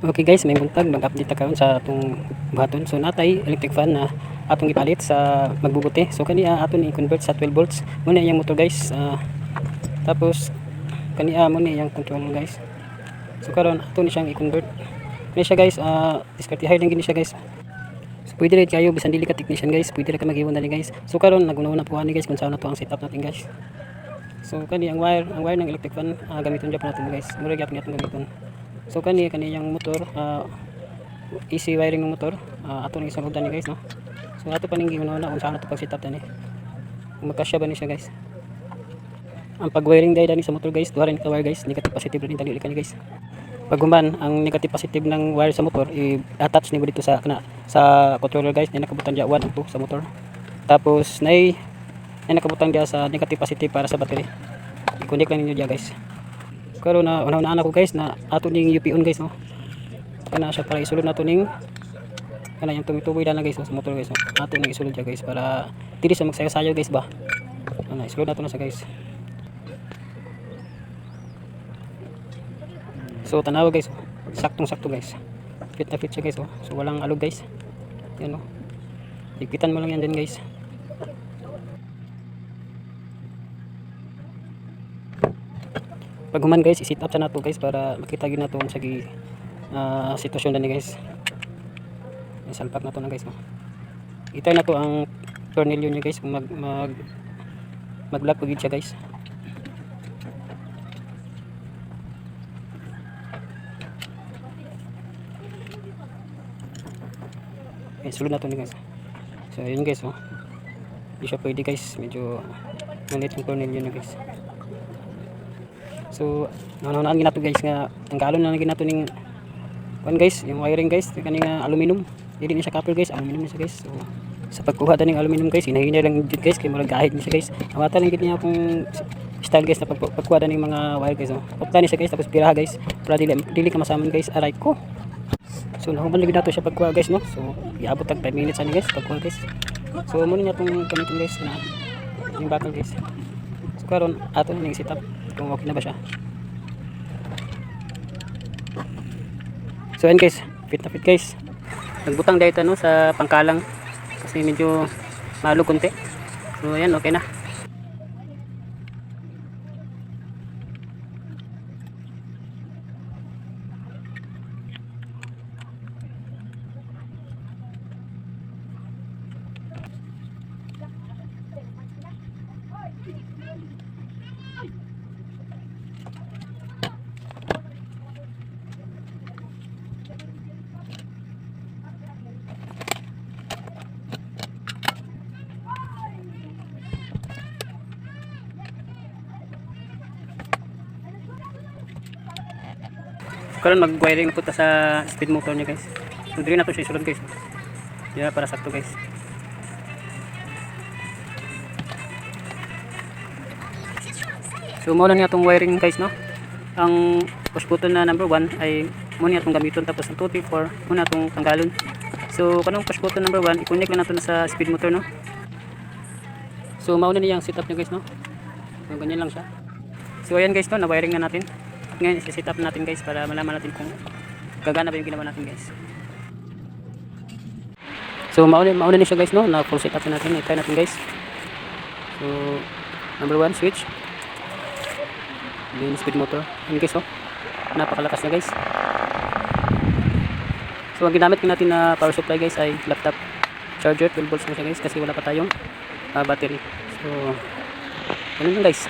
Okay guys, may buntag mag-update ta karon sa atong buhaton. So natay electric fan na atong gipalit sa magbubuti. So kani aton i-convert sa 12 volts. Muna iyang motor guys. Tapos kani mo ni iyang control guys. So karon aton siyang i-convert. Kani siya guys, diskartihay lang gini siya guys. So pwede rin kayo bisan dili ka technician guys, pwede ra ka mag-iwan dali guys. So karon naguna-una po ani guys kung saan na to ang setup natin guys. So kani ang wire ng electric fan gamiton jud natin guys. Mura gyapon atong gamiton. So kaniyang motor easy wiring ng motor ato nang isulod ni guys no. So ato pa ning gihuna kung saan ato pag setup tani. Kung magkasya ba ni siya guys. Ang pag-wiring dani sa motor guys, duha rin ka wire guys, negative positive rin tali kani guys. Pag human ang negative positive ng wire sa motor i-attach ni mo dito sa controller guys, na nakabutan diya 1 2 sa motor. Tapos nay nakabutan diya sa negative positive para sa battery. I-connect lang ninyo diya guys. Karon na una ko guys na ato ning UP on guys no. Kana siya para isulod nato ning kana yung tumituboy na guys no, sa motor guys no. Ato ning isulod siya guys para dili sa magsayaw-sayaw guys ba. Ana isulod nato na sa guys. So tanawa guys, saktong-sakto guys. Fit na fit siya guys oh. So walang alog guys. Yan oh. Higpitan mo lang yan din guys. Pag human guys, i-sit up sa nato guys para makita gyud nato ang sagi sitwasyon dani guys. Isalpak nato na guys no. Itay nato ang tornilyo niya guys kung mag-lock pagid siya guys. Okay, sulod nato ni guys. So yun guys oh. Hindi siya pwede guys, medyo malit yung tornilyo niya guys. So nanunaan ginato guys nga tanggalon na ginato ning one guys, yung wiring guys kaning aluminum. Dili ni siya copper guys, aluminum ni siya guys. So sa pagkuha daning aluminum guys, hinahina lang jud guys kay murag gahid ni siya guys. Awata lang gid niya akong style guys na pagkuha daning mga wire guys. Putla ni siya guys tapos piraha guys. Para dili ka masaman guys, aray ko. So nahuman lagi nato siya pagkuha guys no. So iabot tag 5 minutes ani guys pagkuha guys. So mo niya tong gamiton guys na yung bakal guys. So karon ato ning setup kung okay na ba siya. So yan guys, fit na fit guys. Nagbutang dahil no sa pangkalang kasi medyo malug konti. So yan okay na. Karon mag-wiring na po ta sa speed motor niya guys. So diri na to siya isulod guys. Yeah, para sakto guys. So mo na niya tong wiring guys no. Ang push button na number 1 ay mo niya tong gamiton, tapos ang 2 3 4 mo na tong tanggalon. So kanang push button number 1 i-connect na nato na sa speed motor no. So mao na niya ang setup niya guys no. So ganyan lang siya. So ayan guys no, na wiring na natin. Ngayon i-set up natin guys para malaman natin kung gagana ba yung ginawa natin guys. So mauna ni siya guys no, na full setup na natin. I-try natin guys. So number 1 switch. Then speed motor. Yan guys oh. Napakalakas na guys. So ang ginamit natin na power supply guys ay laptop charger 12 volts na siya guys kasi wala pa tayong battery. So ganun lang guys.